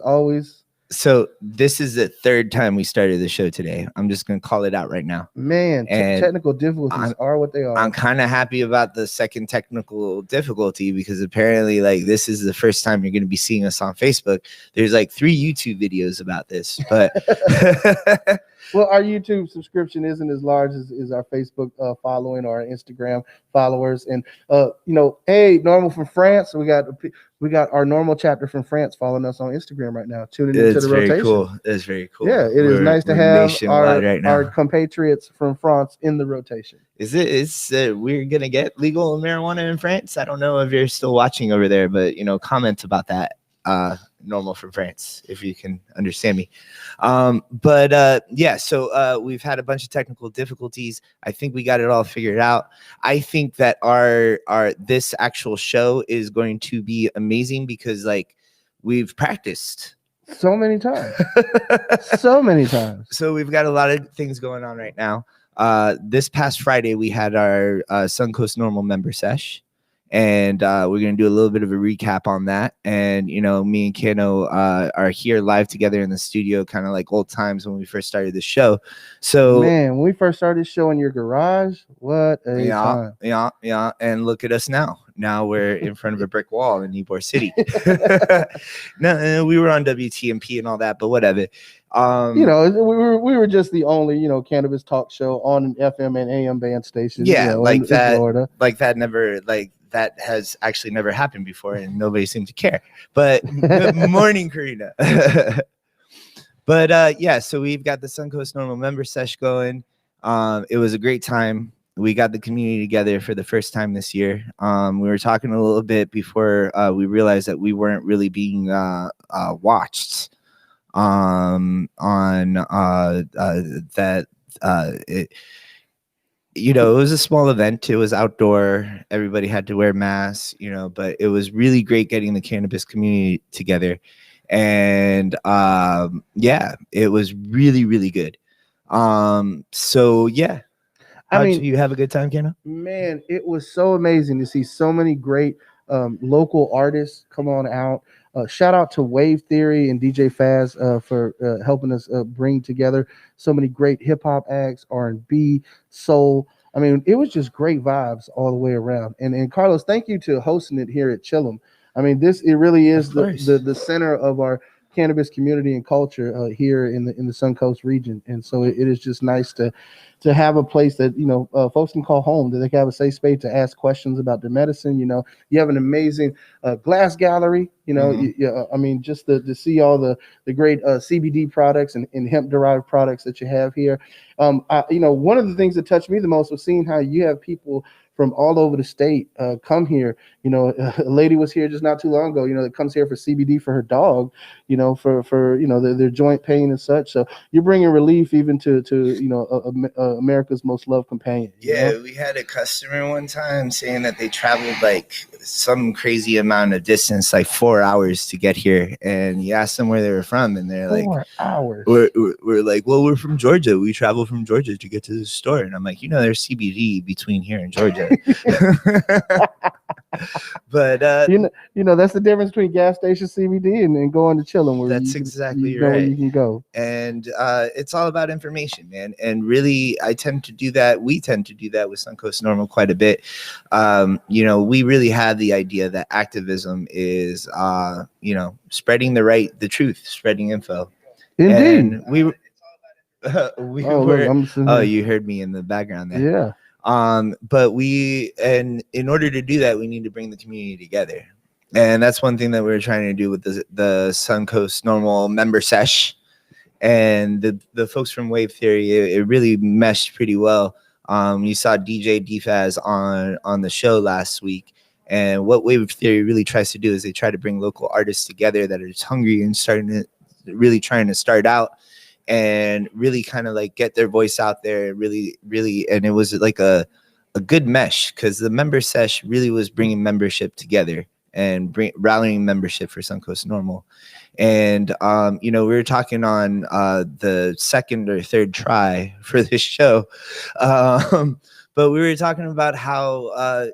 always. So this is the third time we started the show today. I'm just going to call it out right now. Man, technical difficulties are what they are. I'm kind of happy about the second technical difficulty because apparently, like, this is the first time you're going to be seeing us on Facebook. There's like 3 YouTube videos about this, but well, our YouTube subscription isn't as large as our Facebook following or our Instagram followers. And hey, Normal from France. We got our Normal chapter from France following us on Instagram right now, tuning into the rotation. Cool. That's very cool. Yeah, it's nice to have our compatriots from France in the rotation. We're gonna get legal marijuana in France? I don't know if you're still watching over there, but comment about that. Normal from France, if you can understand me. So we've had a bunch of technical difficulties. I think we got it all figured out. I think that our this actual show is going to be amazing because like we've practiced so many times. So we've got a lot of things going on right now. This past Friday we had our Suncoast Normal member sesh. And we're going to do a little bit of a recap on that. And, me and Kano are here live together in the studio, kind of like old times when we first started the show. So, man, when we first started the show in your garage, what a time. Yeah. And look at us now. Now we're in front of a brick wall in Ybor City. No, we were on WTMP and all that, but whatever. We were just the only cannabis talk show on an FM and AM band station. Yeah, in Florida. That has actually never happened before, and nobody seemed to care. But good morning, Karina. But so we've got the Suncoast Normal member sesh going. It was a great time. We got the community together for the first time this year. We were talking a little bit before we realized that we weren't really being watched it was a small event. It was outdoor. Everybody had to wear masks, but it was really great getting the cannabis community together. And it was really, really good. Did you have a good time, Kano? Man, it was so amazing to see so many great local artists come on out. Shout out to Wave Theory and DJ Faz for helping us bring together so many great hip hop acts, R&B, soul. I mean, it was just great vibes all the way around. And Carlos, thank you to hosting it here at Chillum. I mean, it really is the center of our cannabis community and culture here in the Suncoast region. And so it is just nice to have a place that folks can call home, that they can have a safe space to ask questions about their medicine. You have an amazing glass gallery. Just to see all the great CBD products and hemp derived products that you have here. One of the things that touched me the most was seeing how you have people from all over the state come here. A lady was here just not too long ago, that comes here for CBD for her dog, for their joint pain and such. So you're bringing relief even to America's most loved companion. Yeah, we had a customer one time saying that they traveled like some crazy amount of distance, like 4 hours to get here. And you asked them where they were from, and they're 4 hours. We're like, well, we're from Georgia. We travel from Georgia to get to the store. And I'm like, there's CBD between here and Georgia. But that's the difference between gas station CBD and going to Chillum, where that's exactly right. Where you can go, and it's all about information, man. And really, we tend to do that with Suncoast Normal quite a bit. We really had the idea that activism is spreading the truth, spreading info. Indeed. And you heard me in the background there. Yeah. But in order to do that, we need to bring the community together. And that's one thing that we're trying to do with the Suncoast Normal member sesh. And the folks from Wave Theory, it really meshed pretty well. You saw DJ DFaz on the show last week. And what Wave Theory really tries to do is they try to bring local artists together that are just hungry and trying to start out. And really kind of like get their voice out there, really, really. And it was like a good mesh, because the member sesh really was bringing membership together and rallying membership for Suncoast Normal. And, we were talking on the second or third try for this show. But we were talking about how,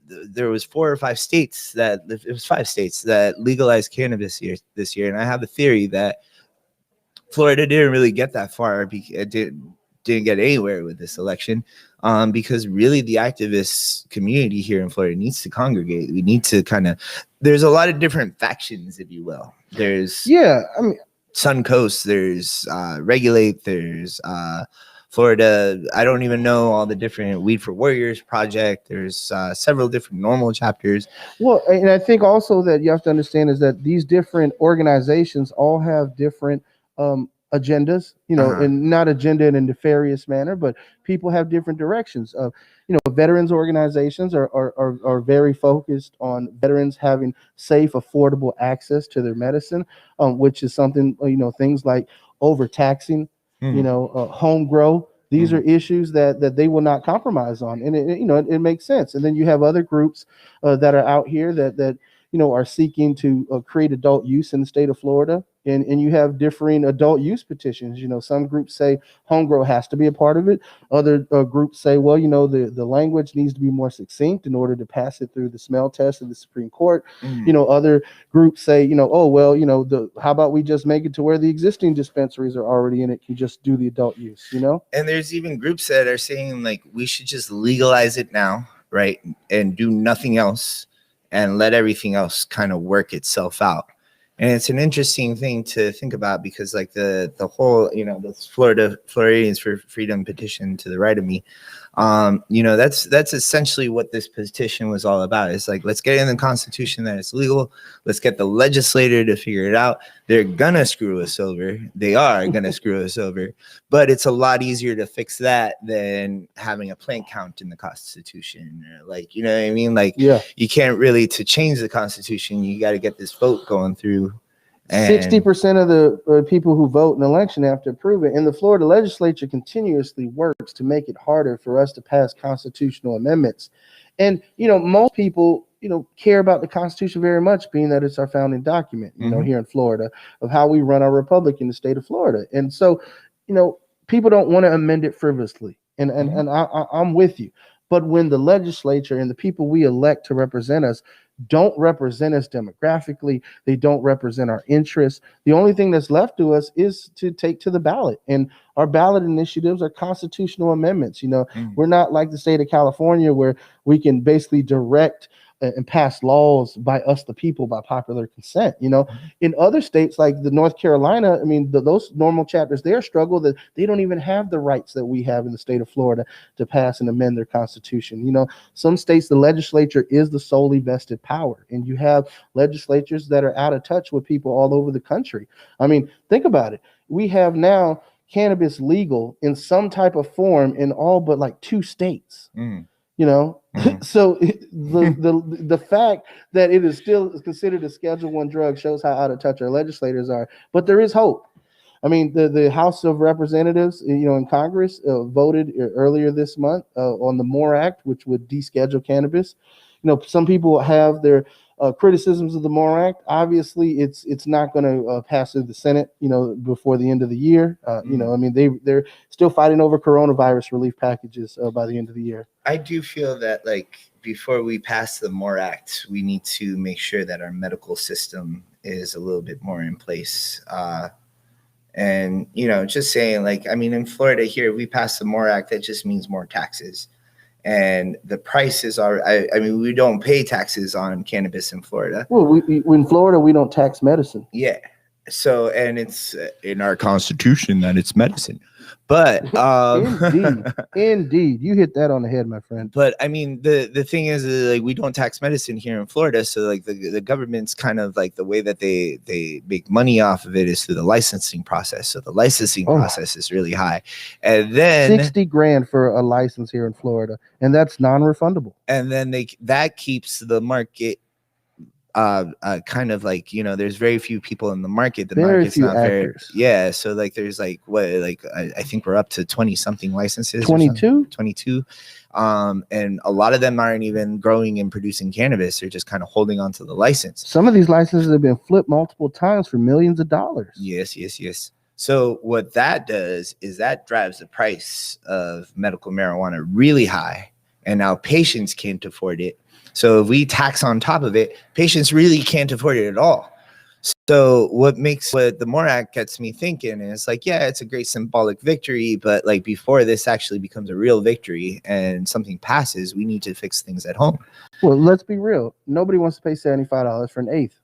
there was 4 or 5 states that it was 5 states that legalized cannabis this year, and I have a theory that Florida didn't really get that far. It didn't get anywhere with this election, because really the activist community here in Florida needs to congregate. We need to there's a lot of different factions, if you will. There's Suncoast, there's Regulate, there's Florida. I don't even know all the different Weed for Warriors project. There's several different normal chapters. Well, and I think also that you have to understand is that these different organizations all have different agendas, and not agenda in a nefarious manner, but people have different directions. Veterans organizations are very focused on veterans having safe, affordable access to their medicine, which is something, things like overtaxing, home grow. These are issues that they will not compromise on, and it makes sense. And then you have other groups that are out here that are seeking to create adult use in the state of Florida. And you have differing adult use petitions. Some groups say home grow has to be a part of it. Other groups say, well, the language needs to be more succinct in order to pass it through the smell test of the Supreme Court. Other groups say, how about we just make it to where the existing dispensaries are already in it, can just do the adult use, And there's even groups that are saying like we should just legalize it now, right, and do nothing else and let everything else kind of work itself out. And it's an interesting thing to think about, because like the whole, the Floridians for Freedom petition to the right of me, that's essentially what this petition was all about. It's like, let's get in the Constitution that it's legal. Let's get the legislator to figure it out. They're gonna screw us over. They are gonna screw us over. But it's a lot easier to fix that than having a plant count in the Constitution. Like, you know what I mean? Like, you can't really, to change the Constitution, you got to get this vote going through. 60% of the people who vote in an election have to approve it. And the Florida legislature continuously works to make it harder for us to pass constitutional amendments. And, most people, care about the Constitution very much, being that it's our founding document, here in Florida, of how we run our republic in the state of Florida. And so, people don't want to amend it frivolously. And I'm with you. But when the legislature and the people we elect to represent us don't represent us demographically, they don't represent our interests, the only thing that's left to us is to take to the ballot. And our ballot initiatives are constitutional amendments. We're not like the state of California, where we can basically direct and pass laws by us, the people, by popular consent. In other states like the North Carolina, those normal chapters there struggle that they don't even have the rights that we have in the state of Florida to pass and amend their constitution. Some states, the legislature is the solely vested power, and you have legislatures that are out of touch with people all over the country. Think about it. We have now cannabis legal in some type of form in all but like 2 states. So the fact that it is still considered a Schedule I drug shows how out of touch our legislators are. But there is hope. The House of Representatives, in Congress, voted earlier this month on the MORE Act, which would deschedule cannabis. Some people have their criticisms of the MORE Act. Obviously, it's not going to pass through the Senate, before the end of the year. They're still fighting over coronavirus relief packages by the end of the year. I do feel that, like, before we pass the MORE Act, we need to make sure that our medical system is a little bit more in place. And, just saying, like, in Florida here, we pass the MORE Act, that just means more taxes. And the prices are, we don't pay taxes on cannabis in Florida. Well, in Florida, we don't tax medicine. Yeah. So, and it's in our Constitution that it's medicine. But indeed, you hit that on the head, my friend. But the thing is, like, we don't tax medicine here in Florida, so like the government's kind of like, the way that they make money off of it is through the licensing process. So the licensing process is really high, and then $60,000 for a license here in Florida, and that's non-refundable. And then that keeps the market kind of like, there's very few people in the market. The market's not very, so like there's like I think we're up to 20 something licenses. 22. And a lot of them aren't even growing and producing cannabis. They're just kind of holding on to the license. Some of these licenses have been flipped multiple times for millions of dollars. Yes. So what that does is that drives the price of medical marijuana really high. and now patients can't afford it. So if we tax on top of it, patients really can't afford it at all. So what the MORE Act gets me thinking is like, yeah, it's a great symbolic victory, but like before this actually becomes a real victory and something passes, we need to fix things at home. Well, let's be real. Nobody wants to pay $75 for an eighth.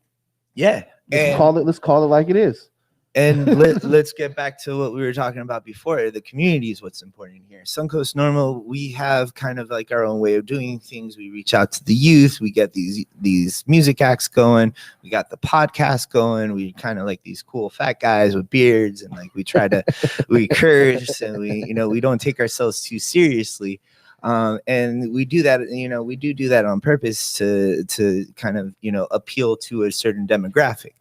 Yeah. Let's call it like it is. And let's get back to what we were talking about before. The community is what's important here. Suncoast Normal, we have kind of like our own way of doing things. We reach out to the youth. We get these music acts going. We got the podcast going. We kind of like these cool fat guys with beards, and like we try to we curse, and we don't take ourselves too seriously. And we do that, we do that on purpose to kind of appeal to a certain demographic.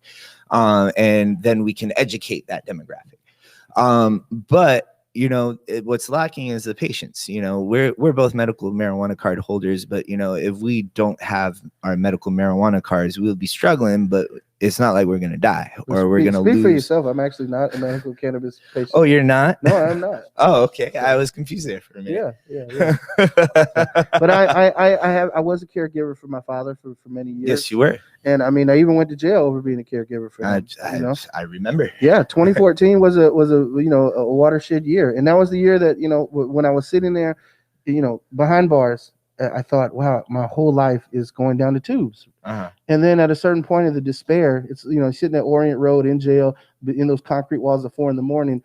And then we can educate that demographic. But what's lacking is the patients. We're both medical marijuana card holders, but if we don't have our medical marijuana cards, we'll be struggling. But it's not like we're gonna die or we're gonna lose. Speak for yourself. I'm actually not a medical cannabis patient. Oh, you're not? No, I'm not. Oh, okay. I was confused there for a minute. Yeah. But I was a caregiver for my father for many years. Yes, you were. And I mean, I even went to jail over being a caregiver for him. I remember. Yeah, 2014 was a a watershed year, and that was the year that when I was sitting there, behind bars, I thought, wow, my whole life is going down the tubes. Uh-huh. And then at a certain point of the despair, it's sitting at Orient Road in jail, in those concrete walls at 4 a.m,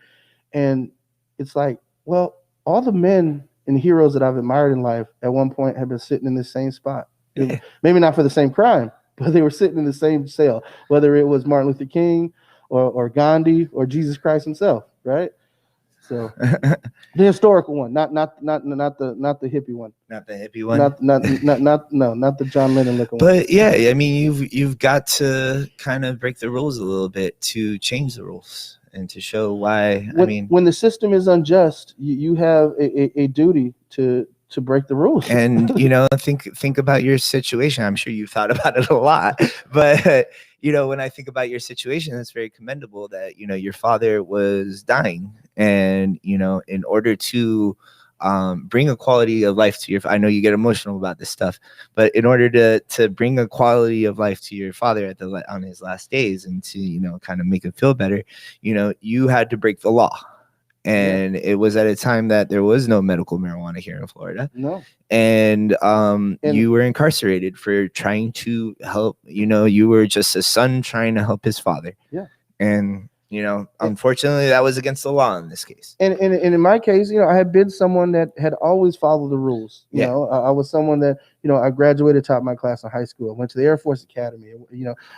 and it's like, well, all the men and heroes that I've admired in life at one point have been sitting in the same spot. Yeah. Maybe not for the same crime, but they were sitting in the same cell, whether it was Martin Luther King or Gandhi or Jesus Christ himself, right? So the historical one, not the hippie one. Not the hippie one. Not the John Lennon looking one. But yeah, I mean, you've got to kind of break the rules a little bit to change the rules and to show why. When the system is unjust, you have a duty to break the rules. And think about your situation. I'm sure you've thought about it a lot, but when I think about your situation, it's very commendable that your father was dying, and in order to bring a quality of life to I know you get emotional about this stuff, but in order to bring a quality of life to your father on his last days, and to kind of make him feel better, you had to break the law. And it was at a time that there was no medical marijuana here in Florida. No. And you were incarcerated for trying to help. You were just a son trying to help his father. Yeah. And unfortunately, that was against the law in this case. And in my case, I had been someone that had always followed the rules. I was someone that I graduated top of my class in high school. I went to the Air Force Academy.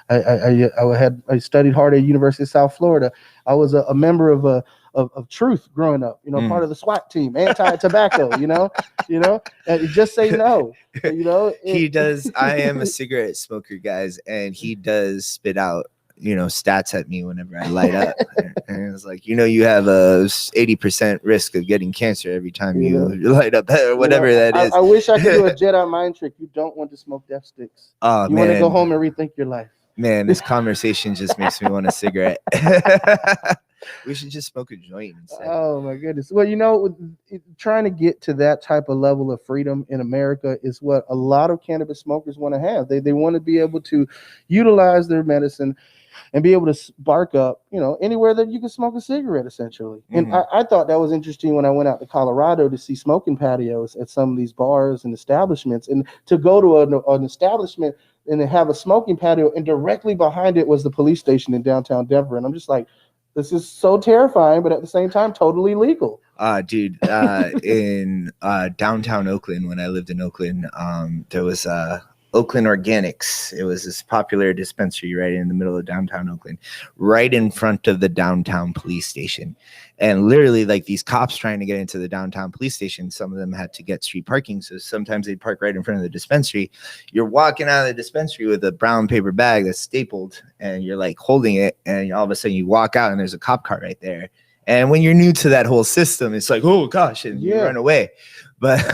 I studied hard at University of South Florida. I was a member of Truth growing up. Part of the SWAT team, anti-tobacco. And just say no. He does. I am a cigarette smoker, guys, and he does spit out stats at me whenever I light up. And it's like, you have a 80% risk of getting cancer every time you light up, or whatever that is. I wish I could do a Jedi mind trick. You don't want to smoke death sticks. Oh, you want to go home and rethink your life. Man, this conversation just makes me want a cigarette. We should just smoke a joint instead. Oh my goodness. Well, trying to get to that type of level of freedom in America is what a lot of cannabis smokers want to have. They want to be able to utilize their medicine and be able to spark up, anywhere that you can smoke a cigarette, essentially. And I thought that was interesting when I went out to Colorado to see smoking patios at some of these bars and establishments, and to go to an establishment and have a smoking patio, and directly behind it was the police station in downtown Denver. And I'm just like, this is so terrifying, but at the same time, totally legal. Dude, in downtown Oakland, when I lived in Oakland, there was Oakland Organics. It was this popular dispensary right in the middle of downtown Oakland, right in front of the downtown police station. And literally, like, these cops trying to get into the downtown police station, some of them had to get street parking. So sometimes they'd park right in front of the dispensary. You're walking out of the dispensary with a brown paper bag that's stapled, and you're like holding it. And all of a sudden you walk out and there's a cop car right there. And when you're new to that whole system, it's like, oh gosh, and you run away. But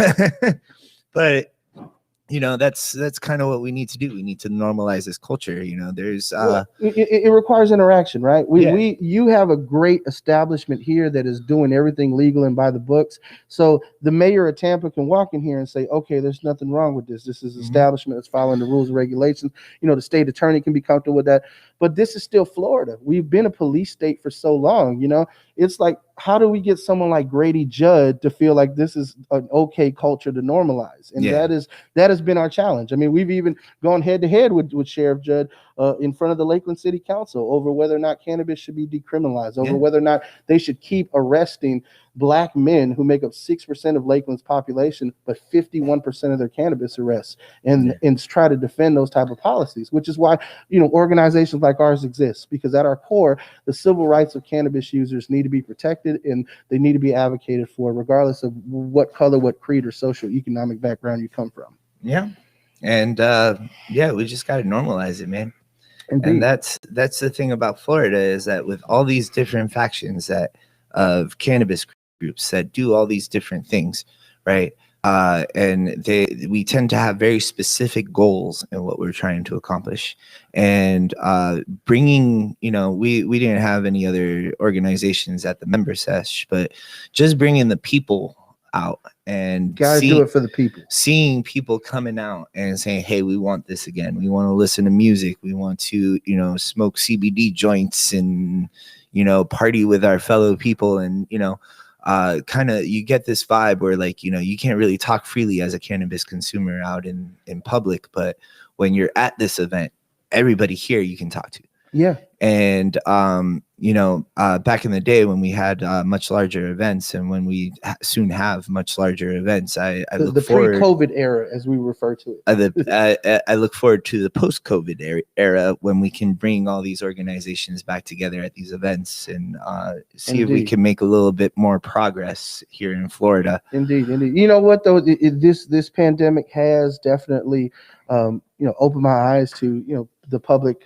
that's kind of what we need to do. We need to normalize this culture. There's Well, it requires interaction, right? Yeah. You have a great establishment here that is doing everything legal and by the books. So the mayor of Tampa can walk in here and say, okay, there's nothing wrong with this. This is establishment that's following the rules and regulations. The state attorney can be comfortable with that. But this is still Florida. We've been a police state for so long. It's like, how do we get someone like Grady Judd to feel like this is an okay culture to normalize? And Yeah. that has been our challenge. I mean, we've even gone head to head with Sheriff Judd in front of the Lakeland City Council over whether or not cannabis should be decriminalized, over whether or not they should keep arresting Black men who make up 6% of Lakeland's population, but 51% of their cannabis arrests, and try to defend those type of policies, which is why organizations like ours exist, because at our core, the civil rights of cannabis users need to be protected and they need to be advocated for, regardless of what color, what creed, or social economic background you come from. Yeah. And we just got to normalize it, man. Indeed. And that's the thing about Florida, is that with all these different factions of cannabis groups that do all these different things, right? And we tend to have very specific goals in what we're trying to accomplish. And bringing, we didn't have any other organizations at the MemberSesh, but just bringing the people out and do it for the people. Seeing people coming out and saying, hey, we want this again. We want to listen to music. We want to, smoke CBD joints and, party with our fellow people. And, kind of, you get this vibe where, like, you can't really talk freely as a cannabis consumer out in public, but when you're at this event, everybody here you can talk to. Yeah. And, back in the day when we had much larger events, and when we soon have much larger events, I look forward the pre-COVID era, as we refer to it. I look forward to the post-COVID era, when we can bring all these organizations back together at these events and see if we can make a little bit more progress here in Florida. Indeed. You know what, though, this pandemic has definitely opened my eyes to the public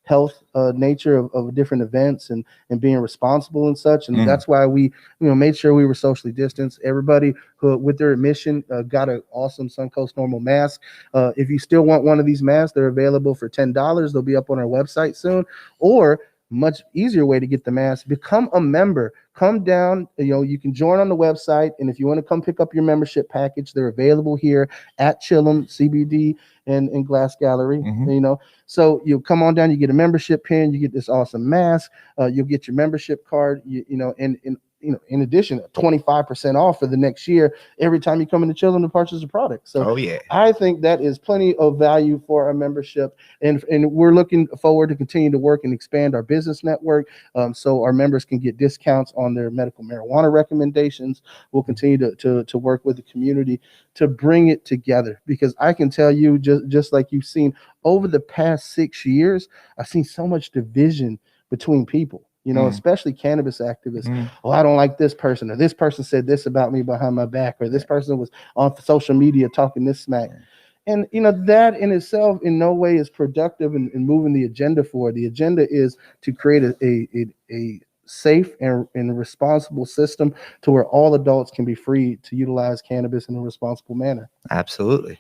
health nature of different events and being responsible and such. And that's why we made sure we were socially distanced. Everybody who, with their admission, got an awesome Suncoast Normal mask. If you still want one of these masks, they're available for $10. They'll be up on our website soon. Or much easier way to get the mask, become a member. Come down, you can join on the website, and if you want to come pick up your membership package, they're available here at Chillum CBD and Glass Gallery. So you come on down, you get a membership pin, you get this awesome mask, you'll get your membership card, and in addition, 25% off for the next year every time you come into Chillum to purchase a product. So I think that is plenty of value for our membership, and we're looking forward to continue to work and expand our business network, so our members can get discounts on their medical marijuana recommendations. We'll continue to work with the community to bring it together, because I can tell you, just like you've seen over the past 6 years, I've seen so much division between people. Especially cannabis activists. Oh, I don't like this person, or this person said this about me behind my back, or this person was on social media talking this smack. And that in itself in no way is productive in moving the agenda forward. The agenda is to create a safe and responsible system to where all adults can be free to utilize cannabis in a responsible manner. Absolutely.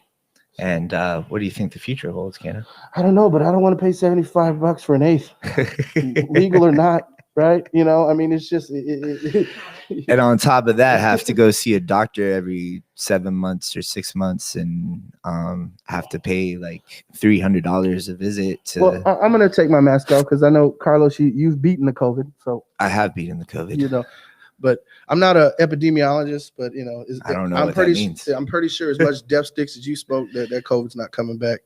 And what do you think the future holds, Kenna? I don't know, but I don't want to pay $75 for an eighth, legal or not. Right. I mean, it's just. And on top of that, have to go see a doctor every 7 months or 6 months, and have to pay like $300 a visit. Well, I'm going to take my mask off, because I know, Carlos, you've beaten the COVID. So I have beaten the COVID. But I'm not an epidemiologist, but I don't know what that means. I'm pretty sure as much death sticks as you spoke, that COVID's not coming back.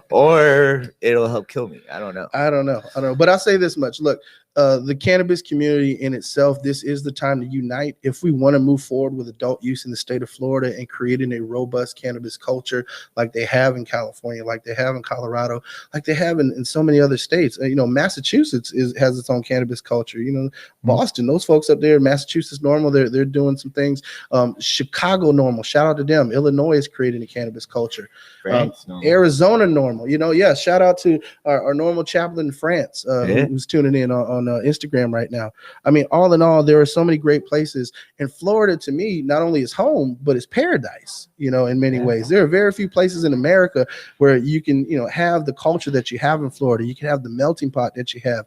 Or it'll help kill me. I don't know. But I'll say this much. Look, the cannabis community in itself, this is the time to unite if we want to move forward with adult use in the state of Florida and creating a robust cannabis culture like they have in California, like they have in Colorado, like they have in so many other states. Massachusetts has its own cannabis culture. Boston Boston, those folks up there, Massachusetts Normal, they're doing some things. Chicago Normal, shout out to them. Illinois is creating a cannabis culture. Arizona Normal, yeah. Shout out to our normal chaplain in France, who's tuning in on Instagram right now. I mean, all in all, there are so many great places. And Florida, to me, not only is home, but it's paradise. In many ways, there are very few places in America where you can, have the culture that you have in Florida. You can have the melting pot that you have.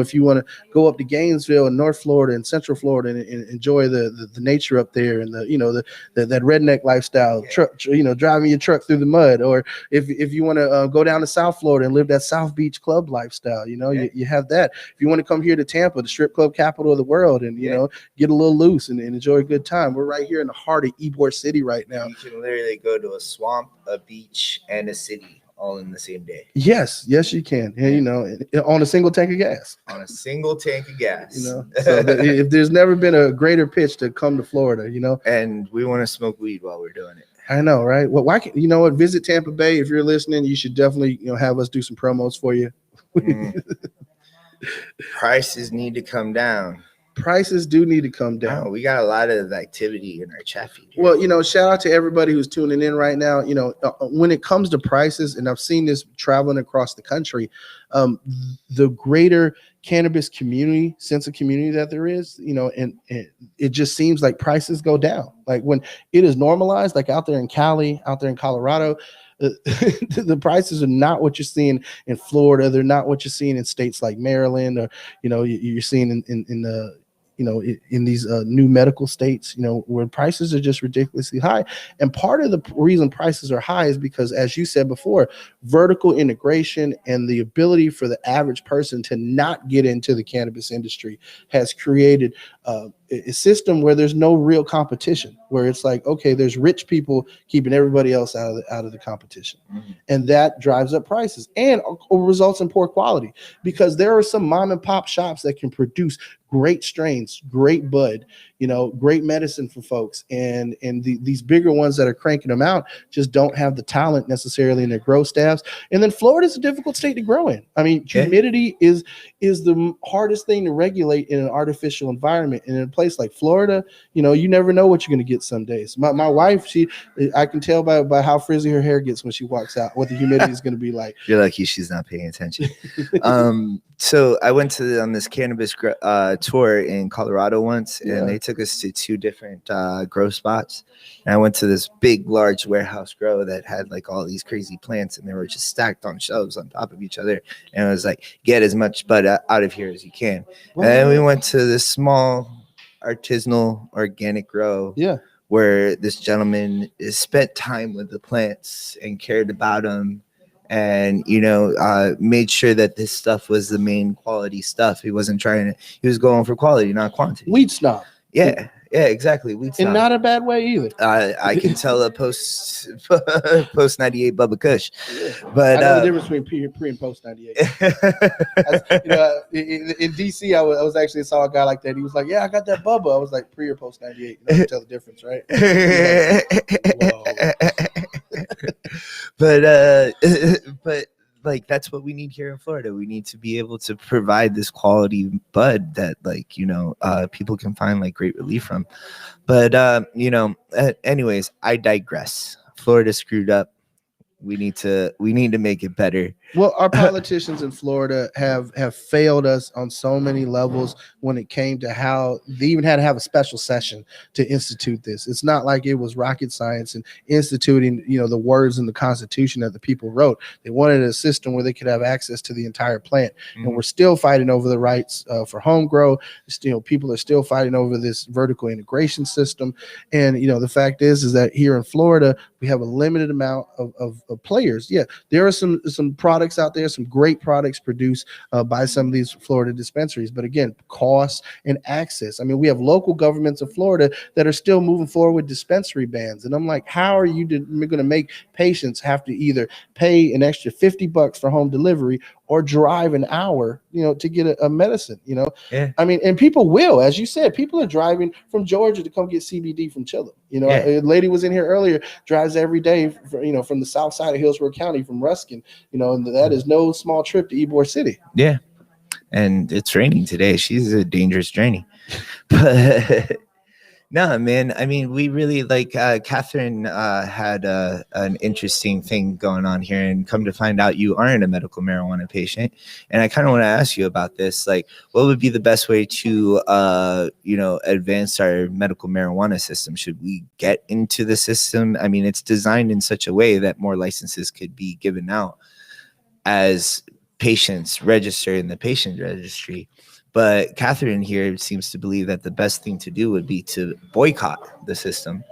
If you want to go up to Gainesville and North Florida and Central Florida and enjoy the nature up there and that redneck lifestyle, driving your truck through the mud, or if you want to go down to South Florida and live that South Beach club lifestyle, you have that. If you want to come here to Tampa, the strip club capital of the world, and get a little loose and enjoy a good time, we're right here in the heart of Ybor City right now. You can literally go to a swamp, a beach, and a city all in the same day. Yes, you can. And, on a single tank of gas. On a single tank of gas. So if there's never been a greater pitch to come to Florida, And we want to smoke weed while we're doing it. I know, right? Well, why can't visit Tampa Bay? If you're listening, you should definitely have us do some promos for you. Prices need to come down. Prices do need to come down. Oh, we got a lot of activity in our chat feed here. Well, shout out to everybody who's tuning in right now. When it comes to prices, and I've seen this traveling across the country, the greater cannabis sense of community that there is, and it just seems like prices go down. Like when it is normalized, like out there in Cali, out there in Colorado, the prices are not what you're seeing in Florida. They're not what you're seeing in states like Maryland, or you're seeing in the in these new medical states, where prices are just ridiculously high. And part of the reason prices are high is because, as you said before, vertical integration and the ability for the average person to not get into the cannabis industry has created a system where there's no real competition, where it's like, okay, there's rich people keeping everybody else out of the competition. Mm-hmm. And that drives up prices and results in poor quality, because there are some mom and pop shops that can produce great strains, great bud, great medicine for folks. And these bigger ones that are cranking them out just don't have the talent necessarily in their grow staffs. And then Florida's a difficult state to grow in. I mean, humidity is the hardest thing to regulate in an artificial environment. And in a place like Florida, you never know what you're going to get some days. My wife, I can tell by how frizzy her hair gets when she walks out, what the humidity is going to be like. You're lucky she's not paying attention. So I went on this cannabis tour in Colorado once, and they took us to 2 different grow spots. And I went to this big, large warehouse grow that had like all these crazy plants, and they were just stacked on shelves on top of each other. And it was like, get as much bud out of here as you can. Wow. And then we went to this small artisanal organic grow. Where this gentleman spent time with the plants and cared about them, and made sure that this stuff was the main quality stuff. He wasn't he was going for quality, not quantity. Weed snob. Yeah, exactly. Weed snob. In not a bad way either. I can tell a post 98 Bubba Kush. Yeah. But I know the difference between pre and post 98. In DC, I was actually saw a guy like that. He was like, "Yeah, I got that Bubba." I was like, "Pre or post 98?" You can tell the difference, right? But like, that's what we need here in Florida. We need to be able to provide this quality bud that people can find like great relief from. But anyways, I digress. Florida screwed up. We need to make it better. Well, our politicians in Florida have failed us on so many levels when it came to how they even had to have a special session to institute this. It's not like it was rocket science and instituting, the words in the Constitution that the people wrote. They wanted a system where they could have access to the entire plant. Mm-hmm. And we're still fighting over the rights for home grow. People are still fighting over this vertical integration system. And, the fact is that here in Florida, we have a limited amount of players. Yeah, there are some products out there, some great products produced by some of these Florida dispensaries. But again, cost and access. I mean, we have local governments of Florida that are still moving forward with dispensary bans. And I'm like, how are you going to make patients have to either pay an extra $50 for home delivery or drive an hour, to get a medicine, Yeah. I mean, and people will, as you said, people are driving from Georgia to come get CBD from Chillum. A lady was in here earlier, drives every day, from the south side of Hillsborough County, from Ruskin, and that is no small trip to Ybor City. Yeah. And it's raining today. She's a dangerous journey. But no, man. I mean, we really like Catherine had an interesting thing going on here, and come to find out, you aren't a medical marijuana patient. And I kind of want to ask you about this. Like, what would be the best way to, advance our medical marijuana system? Should we get into the system? I mean, it's designed in such a way that more licenses could be given out as patients register in the patient registry. But Catherine here seems to believe that the best thing to do would be to boycott the system,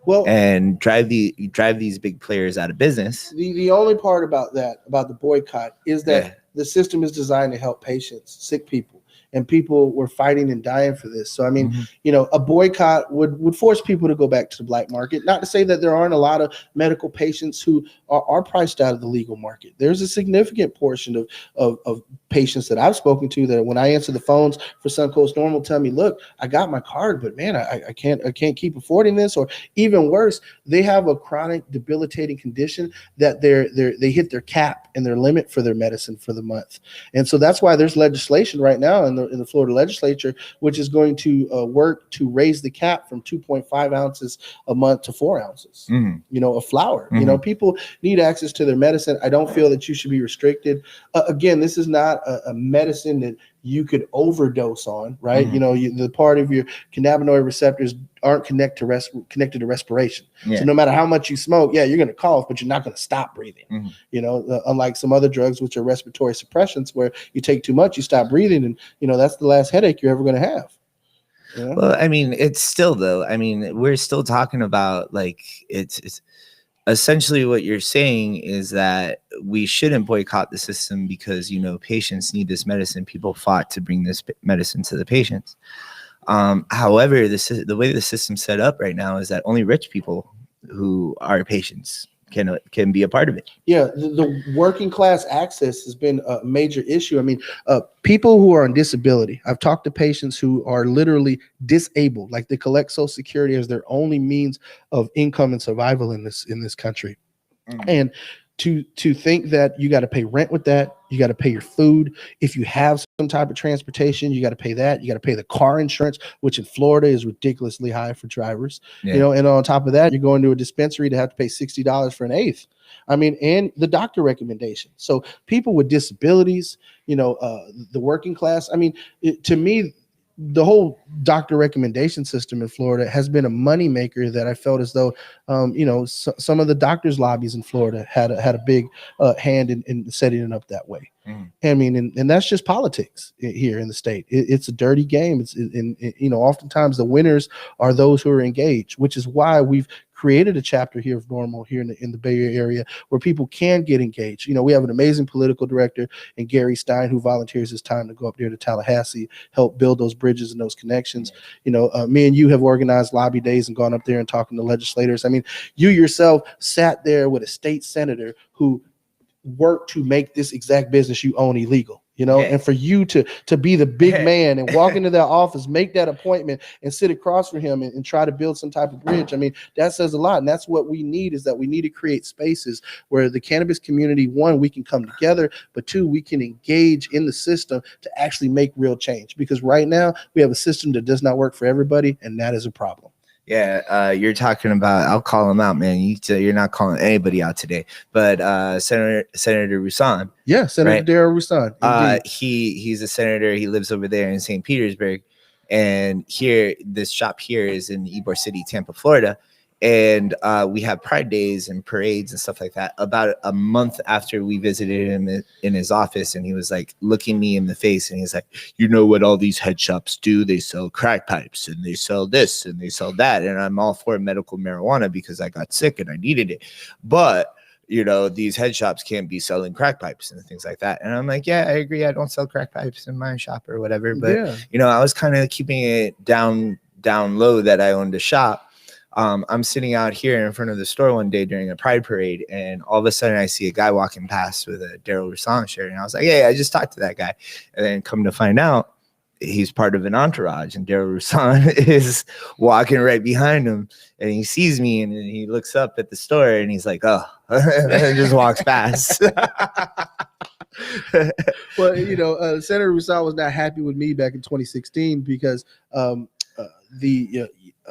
Well, and drive these big players out of business. The only part about the boycott is that the system is designed to help patients, sick people, and people were fighting and dying for this. So I mean, a boycott would force people to go back to the black market. Not to say that there aren't a lot of medical patients who are priced out of the legal market. There's a significant portion of patients that I've spoken to that when I answer the phones for Suncoast Normal tell me, look, I got my card, but man, I can't keep affording this. Or even worse, they have a chronic debilitating condition that they hit their cap and their limit for their medicine for the month. And so that's why there's legislation right now in the Florida legislature, which is going to work to raise the cap from 2.5 ounces a month to 4 ounces, of flour. People need access to their medicine. I don't feel that you should be restricted. Again, this is not a medicine that you could overdose on, right? The part of your cannabinoid receptors aren't connected to respiration. So no matter how much you smoke, you're going to cough, but you're not going to stop breathing. Unlike some other drugs, which are respiratory suppressants, where you take too much, you stop breathing, and that's the last headache you're ever going to have. Well, I mean, it's still though. I mean, we're still talking about like it's essentially what you're saying is that we shouldn't boycott the system because patients need this medicine. People fought to bring this medicine to the patients. However, the way the system's set up right now is that only rich people who are patients can be a part of it. The working class access has been a major issue. I mean, people who are on disability, I've talked to patients who are literally disabled, like they collect Social Security as their only means of income and survival in this country. And to think that you got to pay rent with that, you got to pay your food. If you have some type of transportation, you got to pay that. You got to pay the car insurance, which in Florida is ridiculously high for drivers. And on top of that, you're going to a dispensary to have to pay $60 for an eighth. I mean, and the doctor recommendation. So people with disabilities, the working class. I mean, to me, the whole doctor recommendation system in Florida has been a moneymaker that I felt as though, some of the doctors' lobbies in Florida had a big hand in setting it up that way. I mean, and that's just politics here in the state. It's a dirty game. Oftentimes the winners are those who are engaged, which is why we've created a chapter here of Normal here in the Bay Area where people can get engaged. We have an amazing political director in Gary Stein who volunteers his time to go up there to Tallahassee, help build those bridges and those connections. Me and you have organized lobby days and gone up there and talking to legislators. I mean, you yourself sat there with a state senator who worked to make this exact business you own illegal. And for you to be the big man and walk into that office, make that appointment and sit across from him and try to build some type of bridge. I mean, that says a lot. And that's what we need, is that we need to create spaces where the cannabis community, one, we can come together, but two, we can engage in the system to actually make real change. Because right now we have a system that does not work for everybody, and that is a problem. You're talking about, I'll call him out, man. You're not calling anybody out today, but Senator Roussan. Senator right? Darrell Roussan. He's a senator. He lives over there in St. Petersburg, and this shop here is in Ybor City, Tampa, Florida. And we have Pride Days and parades and stuff like that. About a month after we visited him in his office, and he was like looking me in the face, and he's like, "You know what all these head shops do? They sell crack pipes, and they sell this, and they sell that. And I'm all for medical marijuana because I got sick and I needed it, but these head shops can't be selling crack pipes and things like that." And I'm like, "Yeah, I agree. I don't sell crack pipes in my shop or whatever." But I was kind of keeping it down low that I owned a shop. I'm sitting out here in front of the store one day during a pride parade, and all of a sudden I see a guy walking past with a Darrell Roussan shirt, and I was like, "Hey, I just talked to that guy." And then come to find out, he's part of an entourage, and Darrell Roussan is walking right behind him, and he sees me, and he looks up at the store, and he's like, "Oh," and then just walks past. Well, Senator Roussel was not happy with me back in 2016 because um, the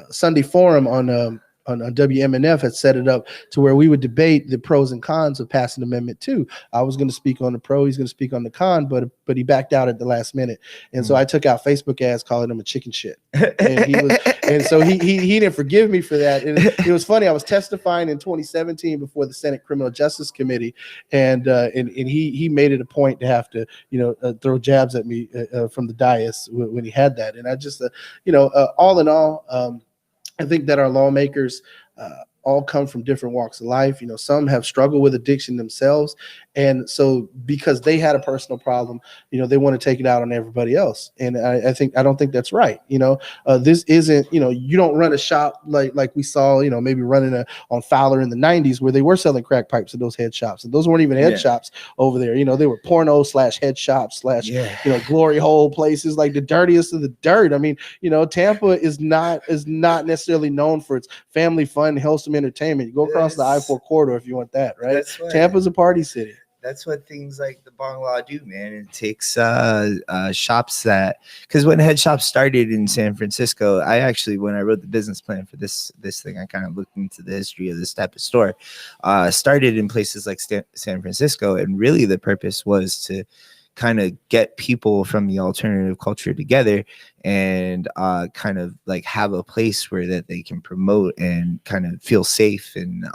Sunday Forum on WMNF had set it up to where we would debate the pros and cons of passing Amendment 2. I was going to speak on the pro, he's going to speak on the con, but he backed out at the last minute, and so I took out Facebook ads calling him a chicken shit, and so he didn't forgive me for that. And it was funny. I was testifying in 2017 before the Senate Criminal Justice Committee, and he made it a point to have to throw jabs at me from the dais when he had that, and I just all in all. I think that our lawmakers all come from different walks of life. Some have struggled with addiction themselves. And so because they had a personal problem, they want to take it out on everybody else. And I don't think that's right. This isn't, you don't run a shop like we saw, maybe running on Fowler in the 90s where they were selling crack pipes in those head shops. And those weren't even head shops over there. They were porno / head shops / glory hole places, like the dirtiest of the dirt. I mean, Tampa is not necessarily known for its family fun, wholesome entertainment. You go across the I-4 corridor if you want that, right? Tampa's a party city. That's what things like the bong law do, man. It takes shops that, because when head shops started in San Francisco, when I wrote the business plan for this thing, I kind of looked into the history of this type of store. Started in places like San Francisco, and really the purpose was to kind of get people from the alternative culture together and kind of like have a place where that they can promote and kind of feel safe and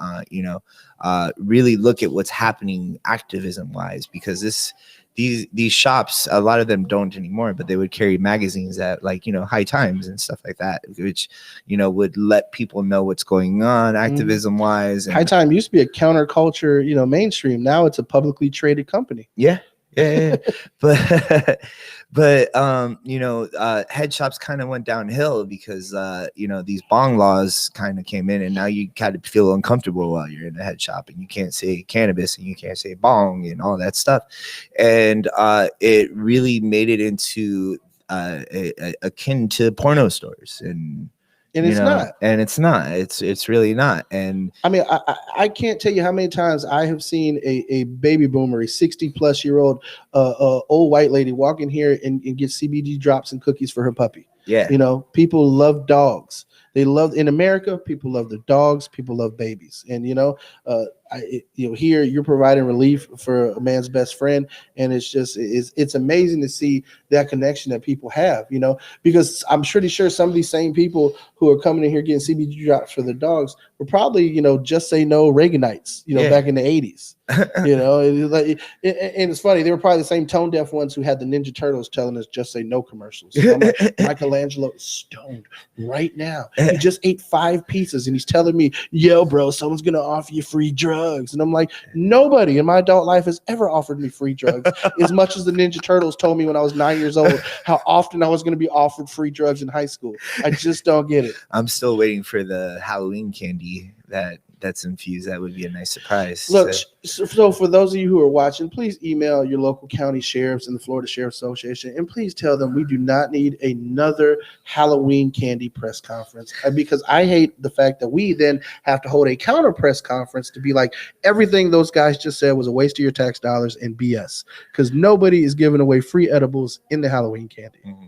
really look at what's happening activism wise, because these shops, a lot of them don't anymore, but they would carry magazines at High Times and stuff like that, which would let people know what's going on activism wise. High Time used to be a counterculture mainstream. Now it's a publicly traded company. Yeah. But head shops kind of went downhill because these bong laws kind of came in, and now you kind of feel uncomfortable while you're in a head shop, and you can't say cannabis and you can't say bong and all that stuff, and it really made it into akin to porno stores, and it's not. It's really not. And I mean, I can't tell you how many times I have seen a baby boomer, a 60-plus-year-old old white lady walk in here and get CBD drops and cookies for her puppy. Yeah. People love dogs. In America, people love their dogs. People love babies. And, here you're providing relief for a man's best friend. And it's amazing to see that connection that people have, because I'm pretty sure some of these same people who are coming in here getting CBD drops for their dogs were probably, just say no Reaganites, back in the 80s. And it's funny, they were probably the same tone deaf ones who had the Ninja Turtles telling us just say no commercials. I'm like, Michelangelo is stoned right now. He just ate 5 pizzas and he's telling me, yo, bro, someone's gonna offer you free drugs. And I'm like, nobody in my adult life has ever offered me free drugs as much as the Ninja Turtles told me when I was 9 years old how often I was going to be offered free drugs in high school. I just don't get it. I'm still waiting for the Halloween candy that's infused. That would be a nice surprise. Look, so for those of you who are watching, please email your local county sheriffs and the Florida Sheriff's Association, and please tell them we do not need another Halloween candy press conference, because I hate the fact that we then have to hold a counter press conference to be like, everything those guys just said was a waste of your tax dollars and BS, because nobody is giving away free edibles in the Halloween candy. Mm-hmm.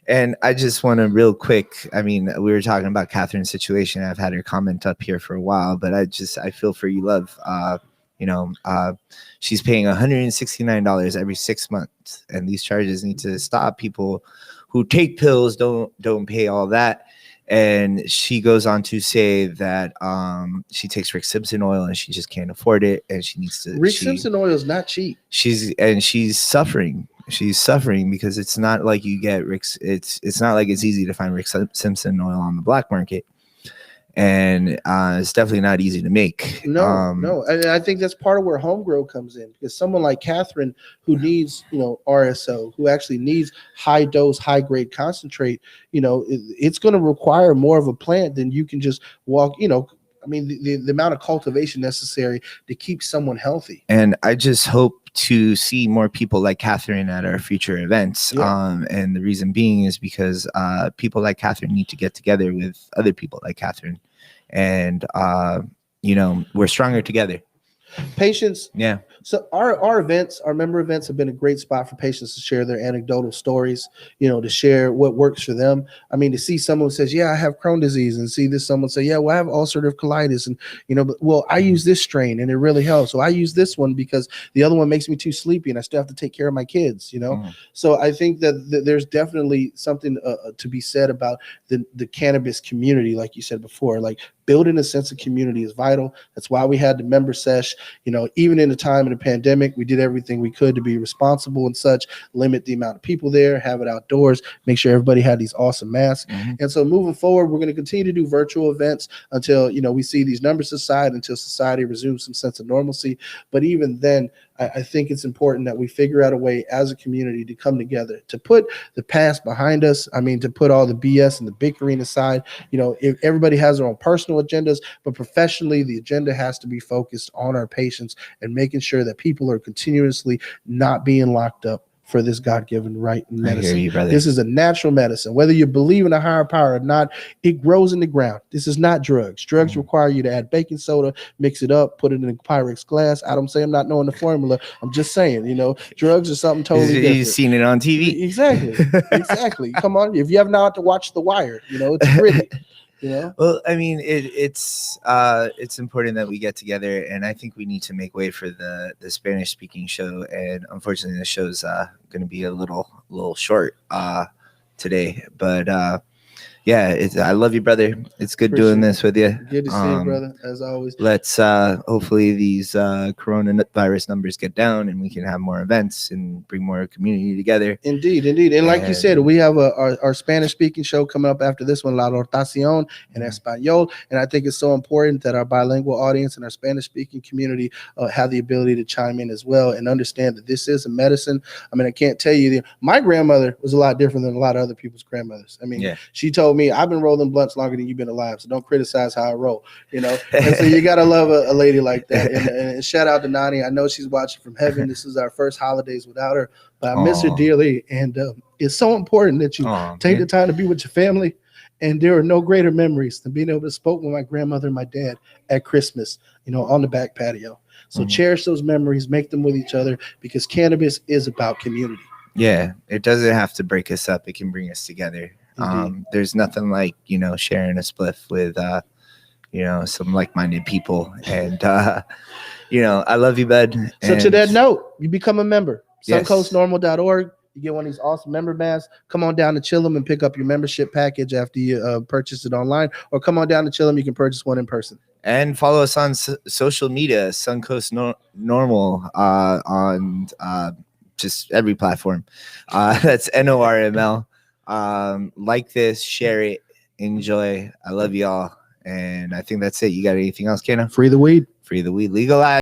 And I just want to real quick, I mean, we were talking about Catherine's situation. I've had her comment up here for a while, but I feel for you, love. She's paying $169 every 6 months, and these charges need to stop. People who take pills don't pay all that. And she goes on to say that she takes Rick Simpson oil and she just can't afford it, and she needs to. Simpson oil is not cheap. She's suffering. She's suffering because it's not like you get Rick's. It's not like it's easy to find Rick Simpson oil on the black market, and it's definitely not easy to make. No, and I think that's part of where homegrown comes in, because someone like Catherine, who needs RSO, who actually needs high dose, high grade concentrate, it's going to require more of a plant than you can just walk. I mean, the amount of cultivation necessary to keep someone healthy. And I just hope to see more people like Catherine at our future events. Yeah. And the reason being is because people like Catherine need to get together with other people like Catherine. And, we're stronger together. Patients. Yeah. So our events, our member events have been a great spot for patients to share their anecdotal stories, to share what works for them. I mean, to see someone who says, yeah, I have Crohn's disease, and see this someone say, yeah, well, I have ulcerative colitis, and well, I use this strain and it really helps. So I use this one because the other one makes me too sleepy and I still have to take care of my kids, So I think that there's definitely something to be said about the cannabis community, like you said before, like building a sense of community is vital. That's why we had the member sesh. Even in the time of the pandemic, we did everything we could to be responsible and such, limit the amount of people there, have it outdoors, make sure everybody had these awesome masks. And so moving forward, we're going to continue to do virtual events until, we see these numbers subside, until society resumes some sense of normalcy. But even then, I think it's important that we figure out a way as a community to come together, to put the past behind us. I mean, to put all the BS and the bickering aside. If everybody has their own personal agendas, but professionally, the agenda has to be focused on our patients and making sure that people are continuously not being locked up for this God-given right in medicine. I hear you, brother. This is a natural medicine. Whether you believe in a higher power or not, it grows in the ground. This is not drugs. Drugs require you to add baking soda, mix it up, put it in a Pyrex glass. I don't say I'm not knowing the formula. I'm just saying, drugs are something totally different. You've seen it on TV. Exactly. Come on. If you have not to watch The Wire, it's gritty. Well, I mean, it's important that we get together, and I think we need to make way for the Spanish speaking show. And unfortunately, the show's going to be a little short today. But yeah, I love you, brother. It's good doing this with you. Good to see you, brother, as always. Let's hopefully these coronavirus numbers get down and we can have more events and bring more community together. Indeed. And like you said, we have our Spanish speaking show coming up after this one, La Rotación in Espanol. And I think it's so important that our bilingual audience and our Spanish speaking community have the ability to chime in as well and understand that this is a medicine. I mean, I can't tell you, my grandmother was a lot different than a lot of other people's grandmothers. I mean, she told me, I've been rolling blunts longer than you've been alive, so don't criticize how I roll, And so you got to love a lady like that. And shout out to Nani. I know she's watching from heaven. This is our first holidays without her, but I miss her dearly. And it's so important that you take the time to be with your family. And there are no greater memories than being able to spoke with my grandmother and my dad at Christmas, on the back patio. So cherish those memories, make them with each other, because cannabis is about community. Yeah, it doesn't have to break us up. It can bring us together. There's nothing like, sharing a spliff with, some like-minded people. And, I love you, bud. So to that note, you become a member, suncoastnormal.org. You get one of these awesome member masks. Come on down to Chillum and pick up your membership package after you purchase it online, or come on down to Chillum. You can purchase one in person. And follow us on social media, Suncoast Normal, on just every platform. That's NORML. Like this, share it, enjoy. I love y'all. And I think that's it. You got anything else, Kenna? Free the weed. Free the weed. Legalize.